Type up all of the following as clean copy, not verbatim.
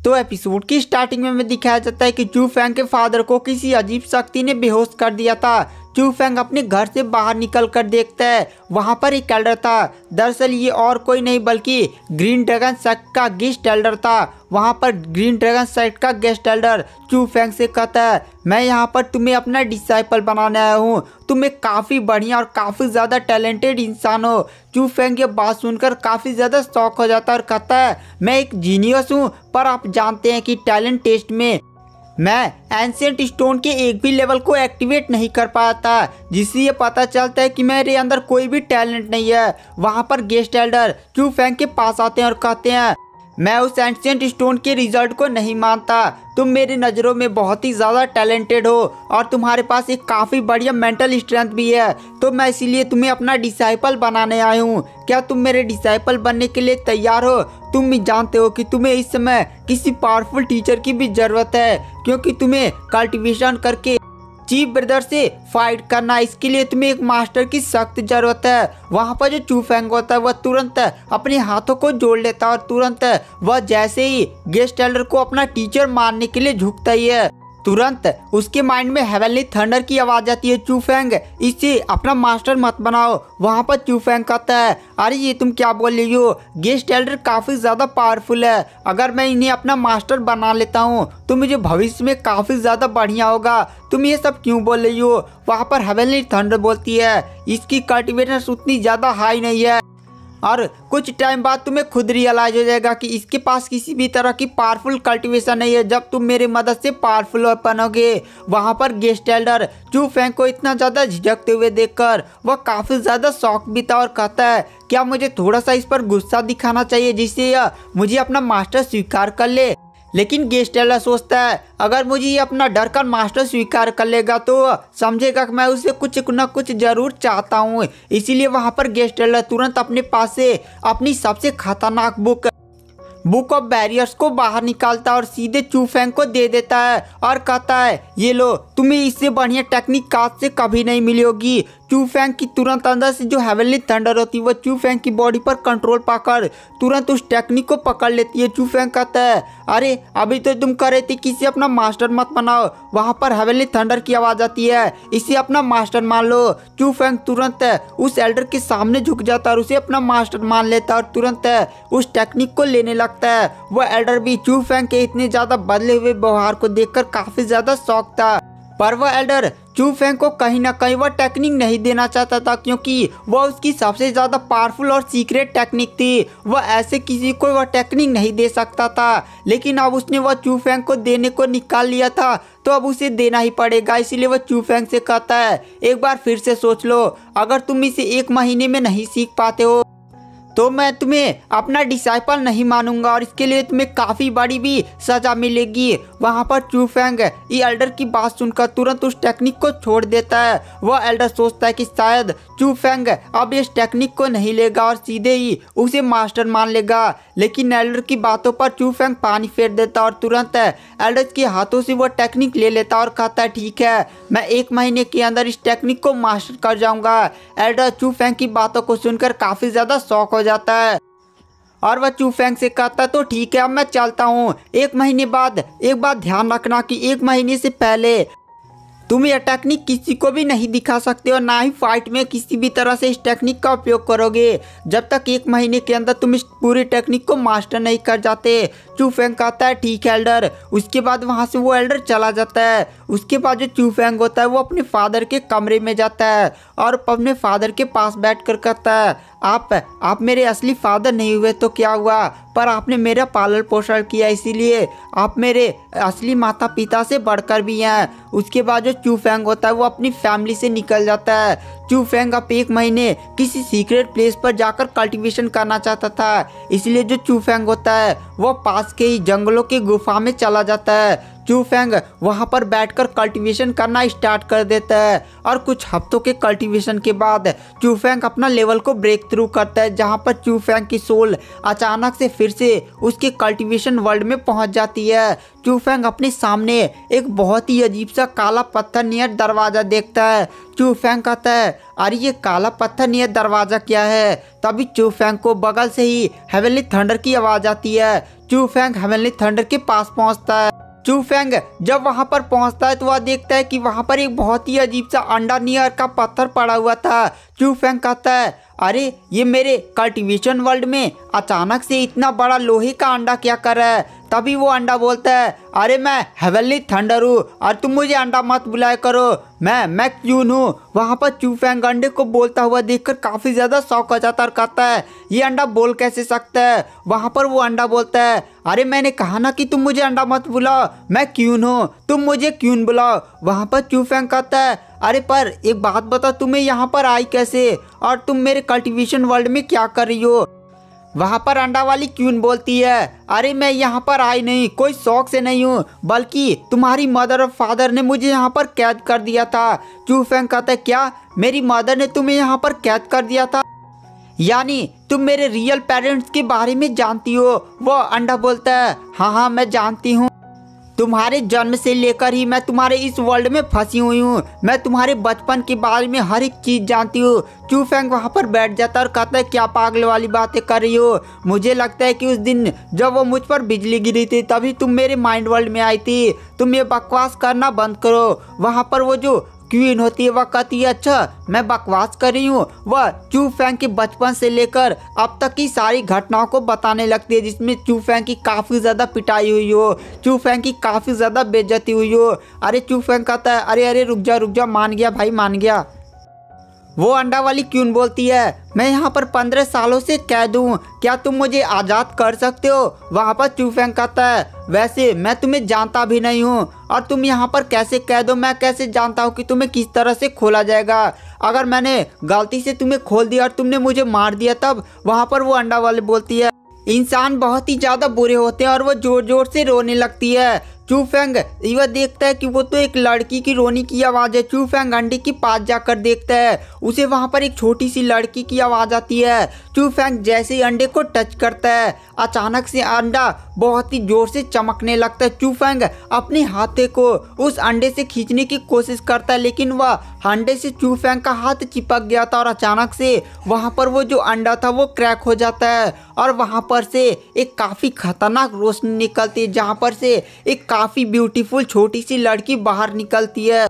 तो एपिसोड की स्टार्टिंग में दिखाया जाता है कि चू फेंग के फादर को किसी अजीब शक्ति ने बेहोश कर दिया था। चू फेंग अपने घर से बाहर निकल कर देखता है, वहां पर एक एल्डर था। दरअसल ये और कोई नहीं बल्कि ग्रीन ड्रैगन सेक्ट का गेस्ट एल्डर था। वहां पर ग्रीन ड्रैगन सेक्ट का गेस्ट एल्डर चू फेंग से कहता है, मैं यहाँ पर तुम्हें अपना डिसाइपल बनाने आया हूँ। तुम एक काफ़ी बढ़िया और काफ़ी ज़्यादा टैलेंटेड इंसान हो। चू फेंग ये बात सुनकर काफ़ी ज़्यादा शॉक हो जाता है और कहता है, मैं एक जीनियस हूँ, पर आप जानते हैं कि टैलेंट टेस्ट में मैं एंशिएंट स्टोन के एक भी लेवल को एक्टिवेट नहीं कर पाया था, जिससे ये पता चलता है कि मेरे अंदर कोई भी टैलेंट नहीं है। वहाँ पर गेस्ट एल्डर चू फेंग के पास आते हैं और कहते हैं, मैं उस एंशिएंट स्टोन के रिजल्ट को नहीं मानता। तुम मेरी नज़रों में बहुत ही ज़्यादा टैलेंटेड हो और तुम्हारे पास एक काफ़ी बढ़िया मेंटल स्ट्रेंथ भी है, तो मैं इसीलिए तुम्हें अपना डिसाइपल बनाने आया हूँ। क्या तुम मेरे डिसाइपल बनने के लिए तैयार हो? तुम भी जानते हो कि तुम्हें इस समय किसी पावरफुल टीचर की भी ज़रूरत है, क्योंकि तुम्हें कल्टिवेशन करके चीफ ब्रदर से फाइट करना, इसके लिए तुम्हें एक मास्टर की सख्त जरूरत है। वहाँ पर जो चू फेंग होता है वह तुरंत अपने हाथों को जोड़ लेता है और तुरंत वह जैसे ही गेस्ट एल्डर को अपना टीचर मानने के लिए झुकता ही है, तुरंत उसके माइंड में हेवनली थंडर की आवाज आती है, चू फेंग इसे अपना मास्टर मत बनाओ। वहाँ पर चू फेंग कहता है, अरे ये तुम क्या बोल रही हो? गेस्ट एल्डर काफ़ी ज़्यादा पावरफुल है, अगर मैं इन्हें अपना मास्टर बना लेता हूँ तो मुझे भविष्य में काफ़ी ज़्यादा बढ़िया होगा। तुम ये सब क्यों बोल रही हो? वहाँ पर हेवनली थंडर बोलती है, इसकी कल्टिवेशन उतनी ज़्यादा हाई नहीं है और कुछ टाइम बाद तुम्हें खुद रियलाइज हो जाएगा कि इसके पास किसी भी तरह की पावरफुल कल्टीवेशन नहीं है। जब तुम मेरी मदद से पावरफुल बनोगे। वहाँ पर गेस्ट एल्डर चू फेंग को इतना ज़्यादा झिझकते हुए देखकर वह काफ़ी ज़्यादा शॉक भी था और कहता है, क्या मुझे थोड़ा सा इस पर गुस्सा दिखाना चाहिए जिससे यह मुझे अपना मास्टर स्वीकार कर ले? लेकिन गेस्ट एल्डर सोचता है, अगर मुझे ये अपना डर का मास्टर स्वीकार कर लेगा तो समझेगा कि मैं उसे कुछ न कुछ जरूर चाहता हूँ। इसीलिए वहाँ पर गेस्ट एल्डर तुरंत अपने पास से अपनी सबसे खतरनाक बुक ऑफ बैरियर्स को बाहर निकालता है और सीधे चू फेंग को दे देता है और कहता है, ये लो, तुम्हें इससे बढ़िया टेक्निक काज से कभी नहीं मिली होगी। चू फेंग की तुरंत अंदर से जो हेवनली थंडर होती है वह चू फेंग की बॉडी पर कंट्रोल पाकर तुरंत उस टेक्निक को पकड़ लेती है। चू फेंग कहता है, अरे अभी तो तुम कह रहे थे कि इसे अपना मास्टर मत बनाओ। वहाँ पर हेवनली थंडर की आवाज़ आती है, इसे अपना मास्टर मान लो। चू फेंग तुरंत उस एल्डर के सामने झुक जाता है और उसे अपना मास्टर मान लेता है और तुरंत उस टेक्निक को लेने लगता है। वह एल्डर भी चू फेंग के इतने ज़्यादा बदले हुए व्यवहार को देखकर काफ़ी ज़्यादा शॉक था, पर वह एल्डर चू फेंग को कहीं ना कहीं वह टेक्निक नहीं देना चाहता था, क्योंकि वह उसकी सबसे ज़्यादा पावरफुल और सीक्रेट टेक्निक थी। वह ऐसे किसी को वह टेक्निक नहीं दे सकता था, लेकिन अब उसने वह चू फेंग को देने को निकाल लिया था, तो अब उसे देना ही पड़ेगा। इसीलिए वह चू फेंग से कहता है, एक बार फिर से सोच लो, अगर तुम इसे 1 महीने में नहीं सीख पाते हो तो मैं तुम्हें अपना डिसाइपल नहीं मानूंगा और इसके लिए तुम्हें काफ़ी बड़ी भी सज़ा मिलेगी। वहाँ पर चू फेंग ये एल्डर की बात सुनकर तुरंत उस टेक्निक को छोड़ देता है। वह एल्डर सोचता है कि शायद चू फेंग अब इस टेक्निक को नहीं लेगा और सीधे ही उसे मास्टर मान लेगा, लेकिन एल्डर की बातों पर चू फेंग पानी फेर देता और तुरंत एल्डर के हाथों से वह टेक्निक ले लेता और कहता है, ठीक है, मैं 1 महीने के अंदर इस टेक्निक को मास्टर कर जाऊंगा। एल्डर चू फेंग की बातों को सुनकर काफ़ी ज़्यादा शॉक हो जाता है और वह चू फेंग से कहता है, तो ठीक है, अब मैं चलता हूँ। 1 महीने बाद एक बात ध्यान रखना कि 1 महीने से पहले तुम यह टेक्निक किसी को भी नहीं दिखा सकते और ना ही फाइट में किसी भी तरह से इस टेक्निक का उपयोग करोगे जब तक 1 महीने के अंदर तुम इस पूरी टेक्निक को मास्टर नहीं कर जाते। चू फेंग कहता है, ठीक है एल्डर। उसके बाद वहाँ से वो एल्डर चला जाता है। उसके बाद जो चू फेंग होता है वो अपने फादर के कमरे में जाता है और अपने फादर के पास बैठकर कहता है, आप मेरे असली फादर नहीं हुए तो क्या हुआ, पर आपने मेरा पालन पोषण किया, इसीलिए आप मेरे असली माता पिता से बढ़कर भी हैं। उसके बाद जो चू फेंग होता है वो अपनी फैमिली से निकल जाता है। चू फेंग अब 1 महीने किसी सीक्रेट प्लेस पर जाकर कल्टीवेशन करना चाहता था, इसलिए जो चू फेंग होता है वो पास के ही जंगलों की गुफा में चला जाता है। चू फेंग वहाँ पर बैठकर कल्टीवेशन करना स्टार्ट कर देता है और कुछ हफ्तों के कल्टीवेशन के बाद चू फेंग अपना लेवल को ब्रेक थ्रू करता है, जहाँ पर चू फेंग की सोल अचानक से फिर से उसके कल्टीवेशन वर्ल्ड में पहुँच जाती है। चू फेंग अपने सामने एक बहुत ही अजीब सा काला पत्थर नियर दरवाज़ा देखता है। चू फेंग कहता है अरे ये काला पत्थर नहीं है, दरवाजा क्या है। तभी चू फेंग को बगल से ही हेवनली थंडर की आवाज आती है। चू फेंग हेवनली थंडर के पास पहुंचता है। चू फेंग जब वहां पर पहुंचता है तो वह देखता है कि वहां पर एक बहुत ही अजीब सा अंडा नियर का पत्थर पड़ा हुआ था। चू फेंग कहता है अरे ये मेरे कल्टीवेशन वर्ल्ड में अचानक से इतना बड़ा लोहे का अंडा क्या कर रहा है। तभी वो अंडा बोलता है अरे मैं हेवनली थंडर हूँ और तुम मुझे अंडा मत बुलाया करो, मैं क्यून हूँ। वहाँ पर चू फेंग अंडे को बोलता हुआ देखकर काफ़ी ज़्यादा शौक हो जाता है और कहता है ये अंडा बोल कैसे सकता है। वहाँ पर वो अंडा बोलता है अरे मैंने कहा ना कि तुम मुझे अंडा मत बुलाओ, मैं क्यून हूँ, तुम मुझे क्यून बुलाओ। वहाँ पर चू फेंग कहता है अरे पर एक बात बताओ, तुम्हें यहाँ पर आई कैसे और तुम मेरे कल्टीवेशन वर्ल्ड में क्या कर रही हो। वहाँ पर अंडा वाली क्यून बोलती है अरे मैं यहाँ पर आई नहीं, कोई शौक से नहीं हूँ, बल्कि तुम्हारी मदर और फादर ने मुझे यहाँ पर कैद कर दिया था। चू फेंग कहता है क्या मेरी मदर ने तुम्हें यहाँ पर कैद कर दिया था, यानी तुम मेरे रियल पेरेंट्स के बारे में जानती हो। वो अंडा बोलता है हाँ मैं जानती हूँ, तुम्हारे जन्म से लेकर ही मैं तुम्हारे इस वर्ल्ड में फंसी हुई हूँ, मैं तुम्हारे बचपन के बारे में हर एक चीज़ जानती हूँ। चू फेंग वहाँ पर बैठ जाता है और कहता है क्या पागल वाली बातें कर रही हो। मुझे लगता है कि उस दिन जब वो मुझ पर बिजली गिरी थी तभी तुम मेरे माइंड वर्ल्ड में आई थी, तुम ये बकवास करना बंद करो। वहाँ पर वो जो क्वीन होती है वह कहती है अच्छा मैं बकवास कर रही हूँ। वह चू फेंग के बचपन से लेकर अब तक की सारी घटनाओं को बताने लगती है, जिसमें चू फेंग की काफ़ी ज़्यादा पिटाई हुई हो, चू फेंग की काफ़ी ज़्यादा बेइज्जती हुई हो। अरे चू फेंग कहता है अरे रुक जा, मान गया भाई मान गया। वो अंडा वाली क्यून बोलती है मैं यहाँ पर 15 सालों से कैद हूँ, क्या तुम मुझे आज़ाद कर सकते हो। वहाँ पर चू फेंग कहता है वैसे मैं तुम्हें जानता भी नहीं हूँ और तुम यहाँ पर कैसे कैद हो, मैं कैसे जानता हूँ कि तुम्हें किस तरह से खोला जाएगा। अगर मैंने गलती से तुम्हें खोल दिया और तुमने मुझे मार दिया तब। वहाँ पर वो अंडा वाली बोलती है इंसान बहुत ही ज़्यादा बुरे होते हैं और वो ज़ोर ज़ोर से रोने लगती है। चू फेंग यह देखता है कि वो तो एक लड़की की रोने की आवाज़ है। चू फेंग अंडे के पास जाकर देखता है, उसे वहाँ पर एक छोटी सी लड़की की आवाज़ आती है। चू फेंग जैसे ही अंडे को टच करता है अचानक से अंडा बहुत ही जोर से चमकने लगता है। चू फेंग अपने हाथे को उस अंडे से खींचने की कोशिश करता है लेकिन वह अंडे से चू फेंग का हाथ चिपक गया था और अचानक से वहाँ पर वो जो अंडा था वो क्रैक हो जाता है और वहाँ पर से एक काफ़ी खतरनाक रोशनी निकलती है, जहाँ पर से एक काफ़ी ब्यूटीफुल छोटी सी लड़की बाहर निकलती है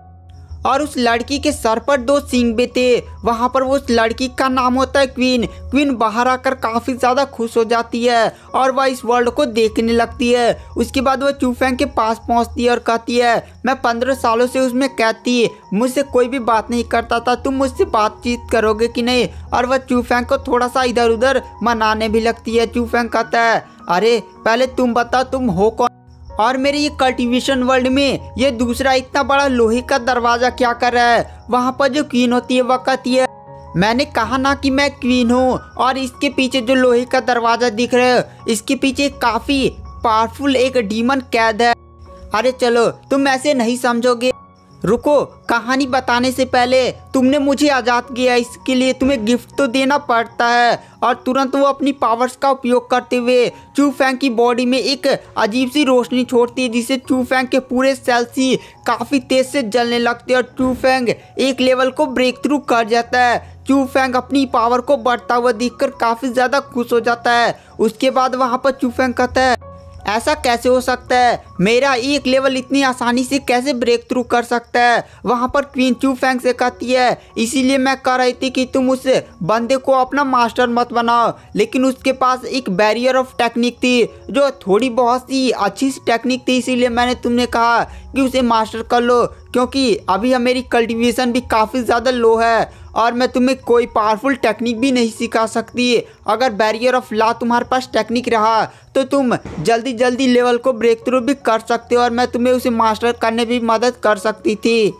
और उस लड़की के सर पर 2 सींग भी थे। वहाँ पर वो उस लड़की का नाम होता है क्वीन। क्वीन बाहर आकर काफ़ी ज़्यादा खुश हो जाती है और वह इस वर्ल्ड को देखने लगती है। उसके बाद वह चू फेंग के पास पहुँचती है और कहती है मैं 15 सालों से उसमें कैद थी, मुझसे कोई भी बात नहीं करता था, तुम मुझसे बातचीत करोगे कि नहीं। और वह चू फेंग को थोड़ा सा इधर उधर मनाने भी लगती है। चू फेंग कहता है अरे पहले तुम बताओ तुम हो कौन और मेरे ये कल्टीवेशन वर्ल्ड में ये दूसरा इतना बड़ा लोहे का दरवाज़ा क्या कर रहा है। वहाँ पर जो क्वीन होती है वह कहती है मैंने कहा ना कि मैं क्वीन हूँ और इसके पीछे जो लोहे का दरवाज़ा दिख रहा है इसके पीछे काफ़ी पावरफुल एक डीमन कैद है। अरे चलो तुम ऐसे नहीं समझोगे, रुको कहानी बताने से पहले तुमने मुझे आज़ाद किया, इसके लिए तुम्हें गिफ्ट तो देना पड़ता है। और तुरंत वो अपनी पावर्स का उपयोग करते हुए चू फेंग की बॉडी में एक अजीब सी रोशनी छोड़ती है, जिससे चू फेंग के पूरे सेल्स ही काफ़ी तेज से जलने लगते हैं और चू फेंग एक लेवल को ब्रेक थ्रू कर जाता है। चू फेंग अपनी पावर को बढ़ता हुआ देखकर काफ़ी ज़्यादा खुश हो जाता है। उसके बाद वहाँ पर चू फेंग कहता है ऐसा कैसे हो सकता है, मेरा एक लेवल इतनी आसानी से कैसे ब्रेक थ्रू कर सकता है। वहाँ पर क्वीन चू फेंग से कहती है इसीलिए मैं कह रही थी कि तुम उस बंदे को अपना मास्टर मत बनाओ, लेकिन उसके पास एक बैरियर ऑफ टेक्निक थी जो थोड़ी बहुत ही अच्छी सी टेक्निक थी, इसीलिए मैंने तुमने कहा कि उसे मास्टर कर लो, क्योंकि अभी मेरी कल्टीवेशन भी काफ़ी ज़्यादा लो है और मैं तुम्हें कोई पावरफुल टेक्निक भी नहीं सिखा सकती। अगर बैरियर ऑफ लॉ तुम्हारे पास टेक्निक रहा तो तुम जल्दी लेवल को ब्रेक थ्रू भी कर सकते हो और मैं तुम्हें उसे मास्टर करने भी मदद कर सकती थी।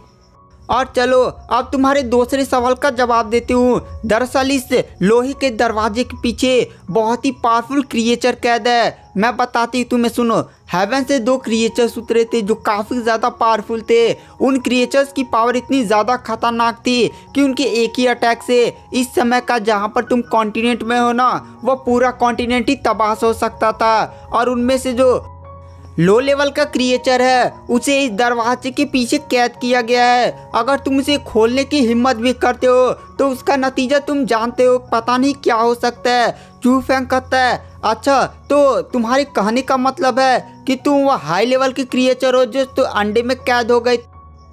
और चलो अब तुम्हारे दूसरे सवाल का जवाब देती हूँ। दरअसल इस लोहे के दरवाजे के पीछे बहुत ही पावरफुल क्रिएचर कैद है। मैं बताती तुम्हें, सुनो। हेवन से 2 क्रिएचर्स उतरे थे जो काफ़ी ज़्यादा पावरफुल थे। उन क्रिएचर्स की पावर इतनी ज़्यादा खतरनाक थी कि उनके एक ही अटैक से इस समय का जहाँ पर तुम कॉन्टिनेंट में हो ना, वह पूरा कॉन्टिनेंट ही तबाह हो सकता था। और उनमें से जो लो लेवल का क्रिएचर है, उसे इस दरवाजे के पीछे कैद किया गया है। अगर तुम इसे खोलने की हिम्मत भी करते हो तो उसका नतीजा तुम जानते हो, पता नहीं क्या हो सकता है। चू फेंग कहता है, अच्छा तो तुम्हारे कहने का मतलब है कि तुम वह हाई लेवल की क्रिएचर हो जो तो अंडे में कैद हो गई,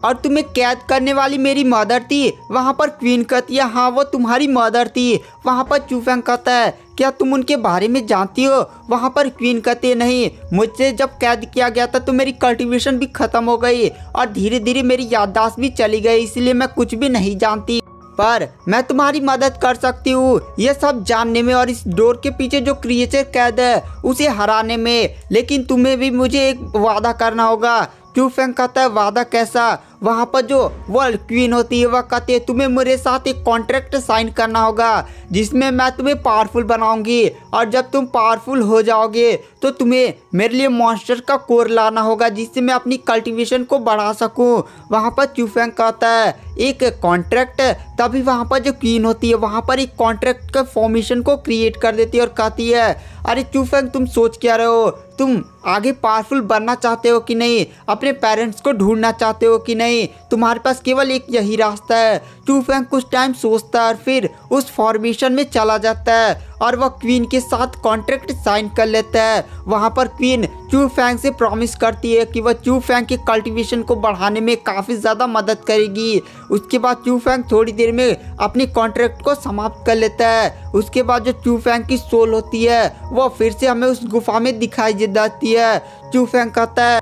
और तुम्हें कैद करने वाली मेरी मदर थी। वहाँ पर क्वीन कहती है, हाँ वो तुम्हारी मदर थी। वहाँ पर चू फेंग कहता है, क्या तुम उनके बारे में जानती हो? वहाँ पर क्वीन कहती है, नहीं, मुझसे जब कैद किया गया था तो मेरी कल्टीवेशन भी ख़त्म हो गई और धीरे धीरे मेरी याददाश्त भी चली गई, इसलिए मैं कुछ भी नहीं जानती, पर मैं तुम्हारी मदद कर सकती हूँ ये सब जानने में और इस डोर के पीछे जो क्रिएचर कैद है उसे हराने में। लेकिन तुम्हें भी मुझे एक वादा करना होगा। चू फेंग कहता है, वादा कैसा? वहाँ पर जो वर्ल्ड क्वीन होती है वह कहती है, तुम्हें मेरे साथ एक कॉन्ट्रैक्ट साइन करना होगा जिसमें मैं तुम्हें पावरफुल बनाऊंगी, और जब तुम पावरफुल हो जाओगे तो तुम्हें मेरे लिए मॉन्स्टर का कोर लाना होगा जिससे मैं अपनी कल्टीवेशन को बढ़ा सकूं। वहाँ पर चू फेंग कहता है, एक कॉन्ट्रैक्ट? तभी वहाँ पर जो क्वीन होती है वहाँ पर एक कॉन्ट्रैक्ट का फॉर्मेशन को क्रिएट कर देती है और कहती है, अरे चू फेंग तुम सोच क्या रहे हो? तुम आगे पावरफुल बनना चाहते हो कि नहीं? अपने पेरेंट्स को ढूंढना चाहते हो कि नहीं? तुम्हारे पास केवल एक यही रास्ता है। चू फेंग कुछ टाइम सोचता है और फिर उस फॉर्मेशन में चला जाता है और वह क्वीन के साथ कॉन्ट्रैक्ट साइन कर लेता है। वहाँ पर क्वीन चू फेंग से प्रॉमिस करती है कि वह चू फेंग के कल्टीवेशन को बढ़ाने में काफ़ी ज़्यादा मदद करेगी। उसके बाद चू फेंग थोड़ी देर में अपनी कॉन्ट्रैक्ट को समाप्त कर लेता है। उसके बाद जो चू फेंग की सोल होती है वह फिर से हमें उस गुफा में दिखाई देती है। चू फेंग कहता है,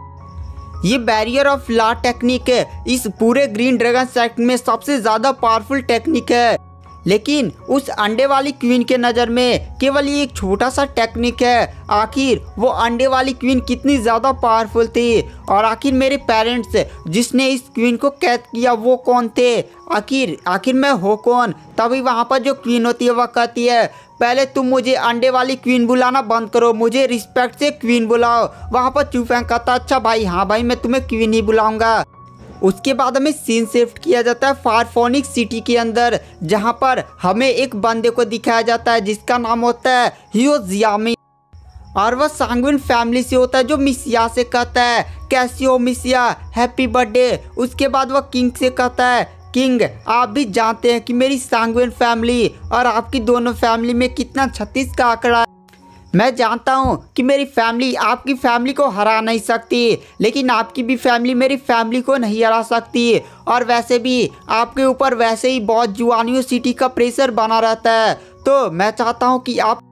ये बैरियर ऑफ लॉ टेक्निक इस पूरे ग्रीन ड्रैगन सेक्ट में सबसे ज़्यादा पावरफुल टेक्निक है, लेकिन उस अंडे वाली क्वीन के नज़र में केवल ये एक छोटा सा टेक्निक है। आखिर वो अंडे वाली क्वीन कितनी ज़्यादा पावरफुल थी, और आखिर मेरे पेरेंट्स जिसने इस क्वीन को कैद किया वो कौन थे? आखिर मैं हो कौन? तभी वहाँ पर जो क्वीन होती है वह कहती है, पहले तुम मुझे अंडे वाली क्वीन बुलाना बंद करो, मुझे रिस्पेक्ट से क्वीन बुलाओ। वहाँ पर चू फेंग कहता, अच्छा भाई, हाँ भाई, मैं तुम्हें क्वीन ही बुलाऊंगा। उसके बाद हमें सीन शिफ्ट किया जाता है फायरफोनिक्स सिटी के अंदर, जहाँ पर हमें एक बंदे को दिखाया जाता है जिसका नाम होता है हियो जियामी, और वह सांगविन फैमिली से होता है जो मिसिया से कहता है, कैसी हो मिसिया, हैप्पी बर्थडे। उसके बाद वह किंग से कहता है, किंग आप भी जानते हैं कि मेरी सांगविन फैमिली और आपकी दोनों फैमिली में कितना 36 का आंकड़ा है। मैं जानता हूँ कि मेरी फैमिली आपकी फैमिली को हरा नहीं सकती, लेकिन आपकी भी फैमिली मेरी फैमिली को नहीं हरा सकती, और वैसे भी आपके ऊपर वैसे ही बहुत जुआनियो सिटी का प्रेशर बना रहता है। तो मैं चाहता हूँ कि आप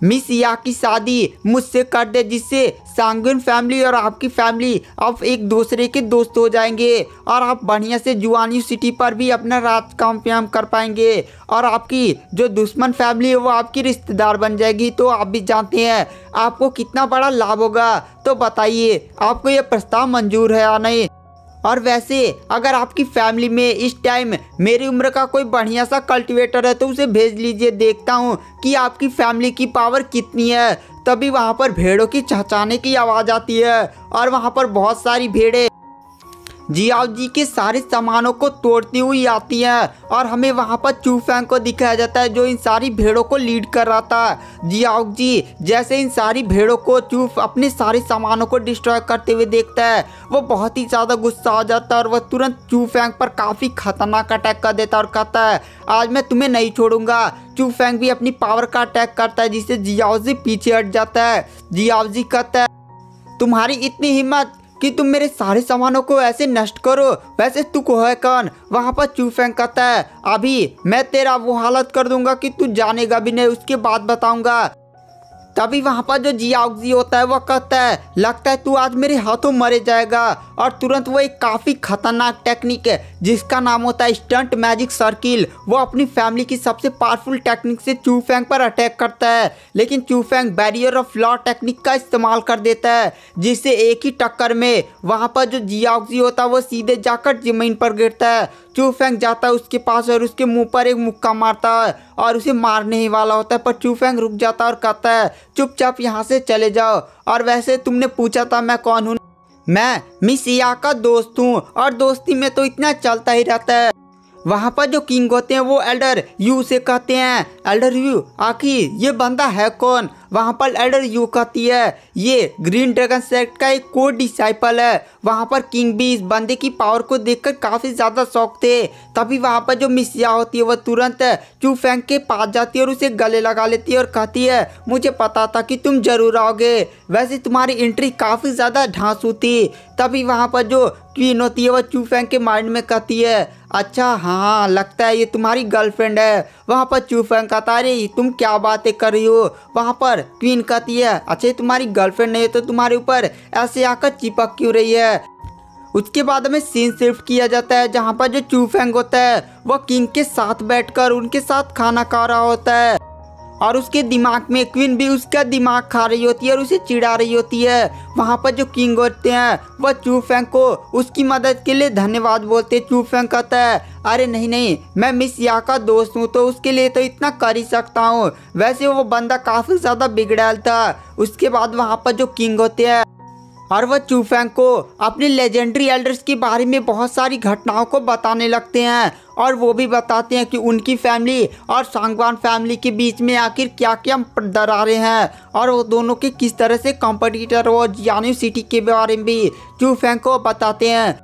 मिस या की शादी मुझसे कर दे, जिससे सांगविन फैमिली और आपकी फैमिली अब एक दूसरे के दोस्त हो जाएंगे, और आप बढ़िया से जुआनियो सिटी पर भी अपना राज कामयाब कर पाएंगे, और आपकी जो दुश्मन फैमिली है वो आपकी रिश्तेदार बन जाएगी। तो आप भी जानते हैं आपको कितना बड़ा लाभ होगा। तो बताइए आपको ये प्रस्ताव मंजूर है या नहीं? और वैसे अगर आपकी फैमिली में इस टाइम मेरी उम्र का कोई बढ़िया सा कल्टीवेटर है तो उसे भेज लीजिए, देखता हूँ कि आपकी फैमिली की पावर कितनी है। तभी वहाँ पर भेड़ों की चहचहाने की आवाज़ आती है, और वहाँ पर बहुत सारी भेड़ें जियाओ जी के सारे सामानों को तोड़ती हुई आती हैं, और हमें वहाँ पर चू फेंग को दिखाया जाता है जो इन सारी भेड़ों को लीड कर रहा था। जियाओ जी जैसे इन सारी भेड़ों को चू अपने सारे सामानों को डिस्ट्रॉय करते हुए देखता है, वो बहुत ही ज़्यादा गुस्सा हो जाता है और वह तुरंत चू फेंग पर काफ़ी खतरनाक अटैक कर देता है और कहता है, आज मैं तुम्हें नहीं छोड़ूंगा। चू फेंग भी अपनी पावर का अटैक करता है जिससे जियाओ जी पीछे हट जाता है। जियाओ जी कहता है, तुम्हारी इतनी हिम्मत कि तुम मेरे सारे सामानों को ऐसे नष्ट करो, वैसे तू को है कौन? वहाँ पर चू फेंग कहता है, अभी मैं तेरा वो हालत कर दूंगा कि तू जानेगा भी नहीं, उसके बाद बताऊंगा। तभी वहाँ पर जो जियाओजी होता है वह कहता है, लगता है तू आज मेरे हाथों मरे जाएगा, और तुरंत वो एक काफ़ी खतरनाक टेक्निक है जिसका नाम होता है स्टंट मैजिक सर्किल, वो अपनी फैमिली की सबसे पावरफुल टेक्निक से चू फेंग पर अटैक करता है। लेकिन चू Feng barrier of law technique का इस्तेमाल कर देता है, जिससे एक ही टक्कर में वहाँ पर जो जियाओजी होता है वो सीधे जाकर ज़मीन पर गिरता है। चू फेंग जाता है उसके पास और उसके मुंह पर एक मुक्का मारता है और उसे मारने ही वाला होता है, पर चू फेंग रुक जाता है और कहता है, चुपचाप यहाँ से चले जाओ। और वैसे तुमने पूछा था मैं कौन हूँ? मैं मिस या का दोस्त हूँ, और दोस्ती में तो इतना चलता ही रहता है। वहाँ पर जो किंग होते हैं वो एल्डर यू से कहते हैं, एल्डर यू आखिर ये बंदा है कौन? वहाँ पर एल्डर यू कहती है ये ग्रीन ड्रैगन सेक्ट का एक कोर डिसाइपल है। वहाँ पर किंग भी इस बंदे की पावर को देखकर काफ़ी ज़्यादा शौक थे। तभी वहाँ पर जो मिस या होती है वह तुरंत चू फेंग के पास जाती है और उसे गले लगा लेती है और कहती है मुझे पता था कि तुम जरूर आओगे, वैसे तुम्हारी एंट्री काफ़ी ज़्यादा ढांसू थी। तभी वहाँ पर जो क्वीन होती है वह चू फेंग के माइंड में कहती है अच्छा हाँ लगता है ये तुम्हारी गर्लफ्रेंड है। वहाँ पर चू फेंग कहता है अरे तुम क्या बातें कर रही हो? वहाँ पर क्वीन कहती है अच्छा तुम्हारी गर्लफ्रेंड नहीं है तो तुम्हारे ऊपर ऐसे आकर चिपक क्यों रही है? उसके बाद हमें सीन शिफ्ट किया जाता है जहाँ पर जो चू फेंग होता है वह किंग के साथ बैठकर उनके साथ खाना खा रहा होता है और उसके दिमाग में क्वीन भी उसका दिमाग खा रही होती है और उसे चिढ़ा रही होती है। वहाँ पर जो किंग होते हैं वह चू फेंग को उसकी मदद के लिए धन्यवाद बोलते हैं। चू फेंग कहता है अरे नहीं नहीं मैं मिस या का दोस्त हूँ तो उसके लिए तो इतना कर ही सकता हूँ, वैसे वो बंदा काफ़ी ज़्यादा बिगड़ैल था। उसके बाद वहाँ पर जो किंग होते हैं और वह चू फेंग को अपने लेजेंडरी एल्डर्स के बारे में बहुत सारी घटनाओं को बताने लगते हैं और वो भी बताते हैं कि उनकी फैमिली और सांगवान फैमिली के बीच में आखिर क्या क्या दरारें हैं और वो दोनों के किस तरह से कॉम्पिटिटर और जियान्यू सिटी के बारे में भी चू फेंग को बताते हैं।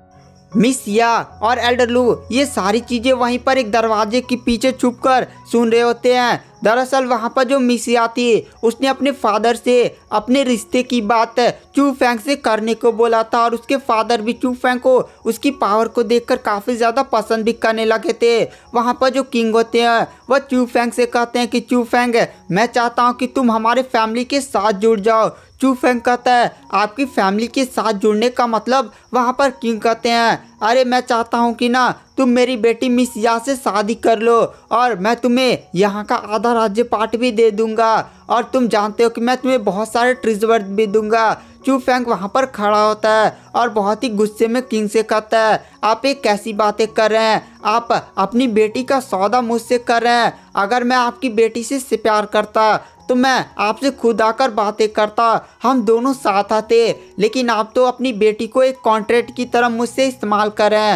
मिस या और एल्डर लू ये सारी चीज़ें वहीं पर एक दरवाजे के पीछे छुपकर सुन रहे होते हैं। दरअसल वहाँ पर जो मिस या थी उसने अपने फादर से अपने रिश्ते की बात चू फेंग से करने को बोला था और उसके फादर भी चू फेंग को उसकी पावर को देखकर काफ़ी ज़्यादा पसंद भी करने लगे थे। वहाँ पर जो किंग होते हैं वह चू फेंग से कहते हैं कि चू फेंग मैं चाहता हूँ कि तुम हमारे फैमिली के साथ जुड़ जाओ। चू फेंग कहता है आपकी फैमिली के साथ जुड़ने का मतलब? वहाँ पर किंग कहते हैं अरे मैं चाहता हूँ कि ना तुम मेरी बेटी मिस या से शादी कर लो और मैं तुम्हें यहाँ का आधा राज्य पाट भी दे दूंगा और तुम जानते हो कि मैं तुम्हें बहुत सारे ट्रिजवर्थ भी दूंगा। चू फेंग वहाँ पर खड़ा होता है और बहुत ही गुस्से में किंग से कहता है आप ये कैसी बातें कर रहे हैं? आप अपनी बेटी का सौदा मुझसे कर रहे हैं। अगर मैं आपकी बेटी से प्यार करता तो मैं आपसे खुद आकर बातें करता, हम दोनों साथ आते, लेकिन आप तो अपनी बेटी को एक कॉन्ट्रैक्ट की तरह मुझसे इस्तेमाल कर रहे हैं।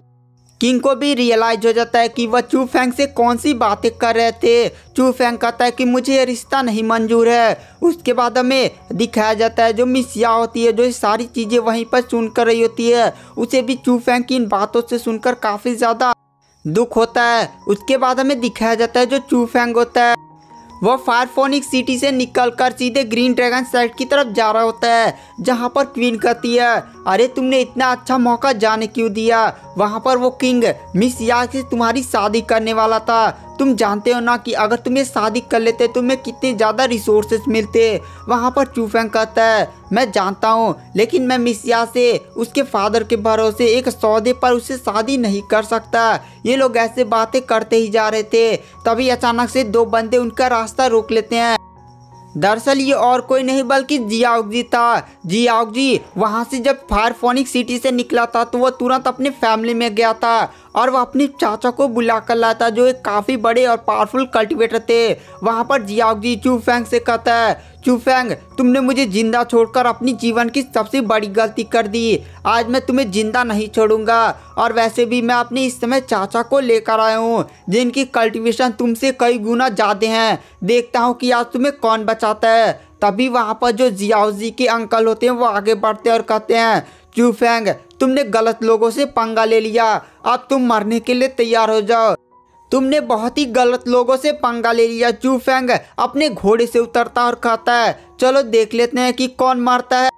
किंग को भी रियलाइज हो जाता है कि वह चू फेंग से कौन सी बातें कर रहे थे। चू फेंग कहता है कि मुझे ये रिश्ता नहीं मंजूर है। उसके बाद हमें दिखाया जाता है जो मिस या होती है जो ये सारी चीज़ें वहीं पर सुन कर रही होती है, उसे भी चू फेंग की इन बातों से सुनकर काफ़ी ज़्यादा दुख होता है। उसके बाद हमें दिखाया जाता है जो चू फेंग होता है वह फायर फोनिक्स सिटी से निकलकर सीधे ग्रीन ड्रैगन साइड की तरफ जा रहा होता है जहां पर क्वीन कहती है अरे तुमने इतना अच्छा मौका जाने क्यों दिया? वहां पर वो किंग मिस या से तुम्हारी शादी करने वाला था। तुम जानते हो ना कि अगर तुम्हें शादी कर लेते तुम्हें कितने ज़्यादा रिसोर्सेज मिलते। वहाँ पर चू फेंग कहता है मैं जानता हूँ, लेकिन मैं मिस या से उसके फादर के भरोसे एक सौदे पर उसे शादी नहीं कर सकता। ये लोग ऐसे बातें करते ही जा रहे थे, तभी अचानक से दो बंदे उनका रास्ता रोक लेते हैं। दरअसल ये और कोई नहीं बल्कि जियाओजी था। जियाओजी वहाँ से जब फायर फोनिक्स सिटी से निकला था तो वह तुरंत अपनी फैमिली में गया था और वह अपने चाचा को बुला कर लाया था जो एक काफ़ी बड़े और पावरफुल कल्टिवेटर थे। वहाँ पर जियाओजी चू फेंग से कहता है चू फेंग तुमने मुझे जिंदा छोड़कर अपनी जीवन की सबसे बड़ी गलती कर दी। आज मैं तुम्हें जिंदा नहीं छोड़ूंगा और वैसे भी मैं अपने इस समय चाचा को लेकर आया हूँ जिनकी कल्टिवेशन तुमसे कई गुना ज़्यादा हैं। देखता हूँ कि आज तुम्हें कौन बचाता है। तभी वहाँ पर जो जियाओजी के अंकल होते हैं वो आगे बढ़ते हैं और कहते हैं चू फेंग तुमने गलत लोगों से पंगा ले लिया, अब तुम मरने के लिए तैयार हो जाओ। तुमने बहुत ही गलत लोगों से पंगा ले लिया। चू फेंग अपने घोड़े से उतरता और कहता है चलो देख लेते हैं कि कौन मरता है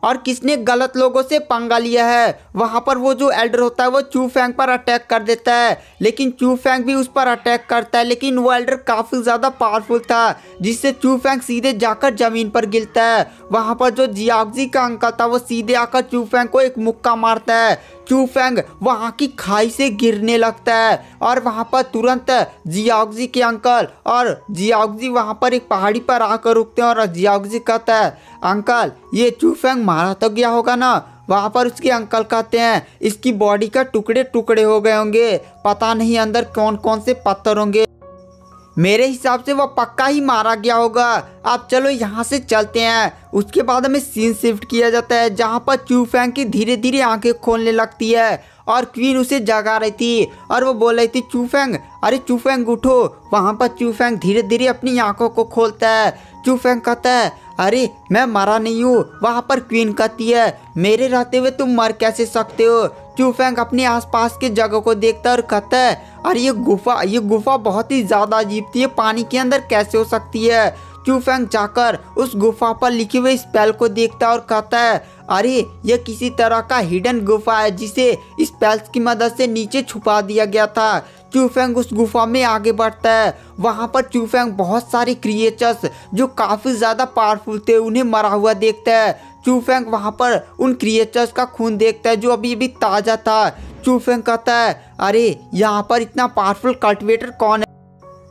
और किसने गलत लोगों से पंगा लिया है। वहाँ पर वो जो एल्डर होता है वो चू फेंग पर अटैक कर देता है, लेकिन चू फेंग भी उस पर अटैक करता है, लेकिन वो एल्डर काफ़ी ज़्यादा पावरफुल था जिससे चू फेंग सीधे जाकर ज़मीन पर गिरता है। वहाँ पर जो जियाओजी का अंकल था वो सीधे आकर चू फेंग को एक मुक्का मारता है। चू फेंग वहाँ की खाई से गिरने लगता है और वहाँ पर तुरंत जियाओजी के अंकल और जियाओजी वहाँ पर एक पहाड़ी पर आकर रुकते हैं और जियाओजी कहता है अंकल ये चू फेंग मारा तो गया होगा ना? वहाँ पर उसके अंकल कहते हैं इसकी बॉडी का टुकड़े टुकड़े हो गए होंगे, पता नहीं अंदर कौन कौन से पत्थर होंगे, मेरे हिसाब से वह पक्का ही मारा गया होगा। अब चलो यहाँ से चलते हैं। उसके बाद हमें सीन शिफ्ट किया जाता है जहाँ पर चू फेंग की धीरे धीरे आंखें खोलने लगती है और क्वीन उसे जगा रही थी और वो बोल रही थी चूफेंग, अरे चूफेंग उठो। वहाँ पर चूफेंग धीरे धीरे अपनी आंखों को खोलता है। चूफेंग कहता है अरे मैं मरा नहीं हूँ। वहाँ पर क्वीन कहती है मेरे रहते हुए तुम मर कैसे सकते हो। चूफेंग अपने आसपास के जगह को देखता है और कहता है अरे ये गुफा बहुत ही ज़्यादा अजीब थी, ये पानी के अंदर कैसे हो सकती है। चूफेंग जाकर उस गुफा पर लिखे हुए स्पेल को देखता है और कहता है अरे ये किसी तरह का हिडन गुफा है जिसे स्पेल्स की मदद से नीचे छुपा दिया गया था। चूफेंग उस गुफा में आगे बढ़ता है। वहाँ पर चूफेंग बहुत सारे क्रिएचर्स जो काफ़ी ज़्यादा पावरफुल थे उन्हें मरा हुआ देखता है। चूफेंग वहाँ पर उन क्रिएचर्स का खून देखता है जो अभी अभी ताज़ा था। चूफेंग कहता है अरे यहाँ पर इतना पावरफुल कल्टिवेटर कौन है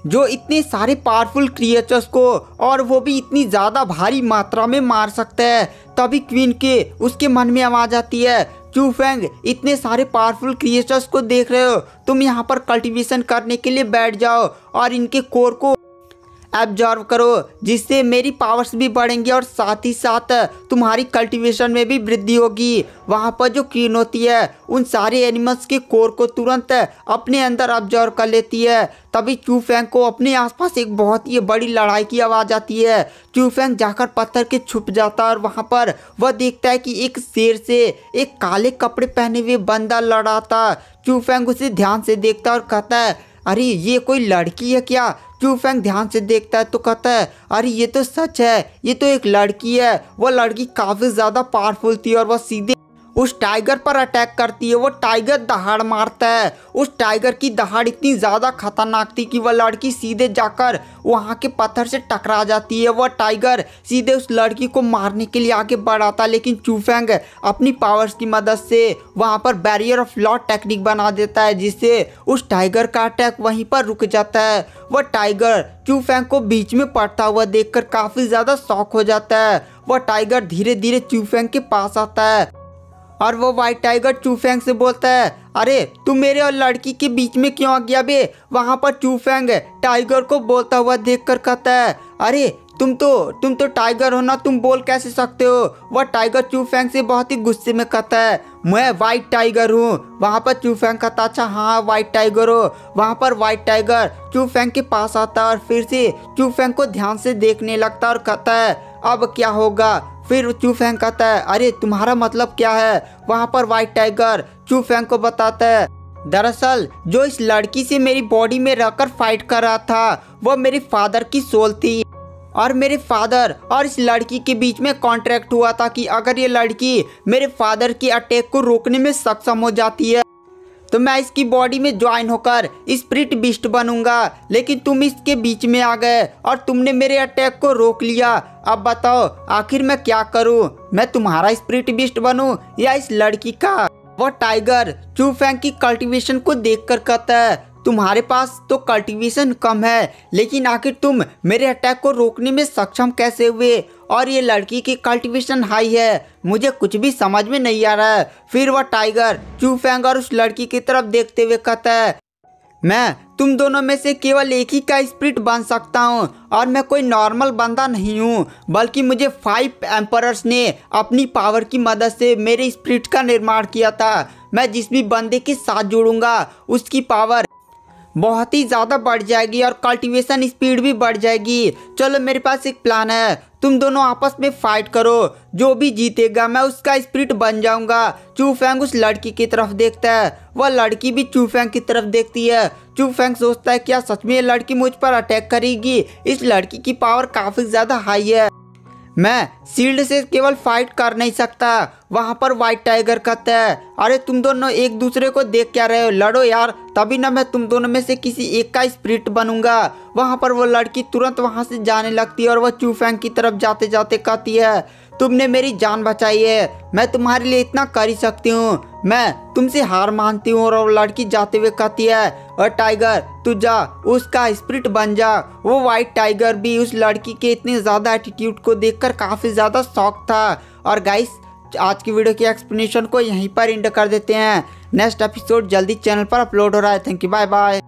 जो इतने सारे पावरफुल क्रिएचर्स को और वो भी इतनी ज़्यादा भारी मात्रा में मार सकता है। तभी क्वीन के उसके मन में आवाज़ आती है चूफेंग इतने सारे पावरफुल क्रिएचर्स को देख रहे हो, तुम यहाँ पर कल्टीवेशन करने के लिए बैठ जाओ और इनके कोर को एब्जॉर्व करो जिससे मेरी पावर्स भी बढ़ेंगी और साथ ही साथ तुम्हारी कल्टीवेशन में भी वृद्धि होगी। वहाँ पर जो क्वीन होती है उन सारे एनिमल्स के कोर को तुरंत अपने अंदर एब्जॉर्व कर लेती है। तभी चूफेंग को अपने आसपास एक बहुत ही बड़ी लड़ाई की आवाज़ आती है। चूफेंग जाकर पत्थर के छुप जाता है और वहाँ पर वह देखता है कि एक शेर से एक काले कपड़े पहने हुए बंदा लड़ा था। चूफेंग उसे ध्यान से देखता है और कहता है अरे ये कोई लड़की है क्या। चूफेंग ध्यान से देखता है तो कहता है अरे ये तो सच है, ये तो एक लड़की है। वह लड़की काफ़ी ज़्यादा पावरफुल थी और वह सीधे उस टाइगर पर अटैक करती है। वो टाइगर दहाड़ मारता है। उस टाइगर की दहाड़ इतनी ज़्यादा खतरनाक थी कि वह लड़की सीधे जाकर वहाँ के पत्थर से टकरा जाती है। वह टाइगर सीधे उस लड़की को मारने के लिए आगे बढ़ाता, लेकिन चूफेंग अपनी पावर्स की मदद से वहाँ पर बैरियर ऑफ लॉ टेक्निक बना देता है जिससे उस टाइगर का अटैक वहीं पर रुक जाता है। वह टाइगर चूफेंग को बीच में पड़ता हुआ देखकर काफ़ी ज़्यादा शॉक हो जाता है। वह टाइगर धीरे धीरे चूफेंग के पास आता है और वो वाइट टाइगर चूफेंग से बोलता है अरे तू मेरे और लड़की के बीच में क्यों आ गया बे। वहाँ पर चूफेंग टाइगर को बोलता हुआ देखकर कहता है अरे तुम तो टाइगर हो ना, तुम बोल कैसे सकते हो। वह टाइगर चूफेंग से बहुत ही गुस्से में कहता है मैं वाइट टाइगर हूँ। वहाँ पर चूफेंग कहता अच्छा हाँ वाइट टाइगर हो। वहाँ पर वाइट टाइगर चूफेंग के पास आता है और फिर से चूफेंग को ध्यान से देखने लगता है और कहता है अब क्या होगा। फिर चूफेंग कहता है अरे तुम्हारा मतलब क्या है। वहाँ पर वाइट टाइगर चूफेंग को बताता है दरअसल जो इस लड़की से मेरी बॉडी में रहकर फाइट कर रहा था वो मेरे फादर की सोल थी और मेरे फादर और इस लड़की के बीच में कॉन्ट्रैक्ट हुआ था कि अगर ये लड़की मेरे फादर के अटैक को रोकने में सक्षम हो जाती है तो मैं इसकी बॉडी में ज्वाइन होकर स्पिरिट बीस्ट बनूंगा। लेकिन तुम इसके बीच में आ गए और तुमने मेरे अटैक को रोक लिया। अब बताओ आखिर मैं क्या करूं, मैं तुम्हारा स्पिरिट बीस्ट बनूं या इस लड़की का। वह टाइगर चूफेंग की कल्टीवेशन को देखकर कहता है तुम्हारे पास तो कल्टीवेशन कम है लेकिन आखिर तुम मेरे अटैक को रोकने में सक्षम कैसे हुए और ये लड़की की कल्टीवेशन हाई है, मुझे कुछ भी समझ में नहीं आ रहा है। फिर वह टाइगर चूफेंग और उस लड़की की तरफ देखते हुए कहता है मैं तुम दोनों में से केवल एक ही का स्पिरिट बन सकता हूँ और मैं कोई नॉर्मल बंदा नहीं हूँ बल्कि मुझे 5 एम्परर्स ने अपनी पावर की मदद से मेरे स्पिरिट का निर्माण किया था। मैं जिस भी बंदे के साथ जुड़ूंगा उसकी पावर बहुत ही ज़्यादा बढ़ जाएगी और कल्टीवेशन स्पीड भी बढ़ जाएगी। चलो मेरे पास एक प्लान है, तुम दोनों आपस में फाइट करो, जो भी जीतेगा मैं उसका स्पिरिट बन जाऊंगा। चूफेंग उस लड़की की तरफ देखता है, वह लड़की भी चूफेंग की तरफ देखती है। चूफेंग सोचता है क्या सच में ये लड़की मुझ पर अटैक करेगी। इस लड़की की पावर काफ़ी ज़्यादा हाई है, मैं शील्ड से केवल फाइट कर नहीं सकता। वहाँ पर वाइट टाइगर कहता है अरे तुम दोनों एक दूसरे को देख क्या रहे हो, लड़ो यार, तभी ना मैं तुम दोनों में से किसी एक का स्पिरिट बनूंगा। वहाँ पर वो लड़की तुरंत वहाँ से जाने लगती है और वह चूफेंग की तरफ जाते जाते कहती है तुमने मेरी जान बचाई है, मैं तुम्हारे लिए इतना कर ही सकती हूँ, मैं तुमसे हार मानती हूँ। और वो लड़की जाते हुए कहती है और टाइगर तू जा उसका स्पिरिट बन जा। वो वाइट टाइगर भी उस लड़की के इतने ज़्यादा एटीट्यूड को देखकर काफ़ी ज़्यादा शॉक था। और गाइस आज की वीडियो की एक्सप्लेनेशन को यहीं पर एंड कर देते हैं। नेक्स्ट एपिसोड जल्दी चैनल पर अपलोड हो रहा है। Thank you, bye bye.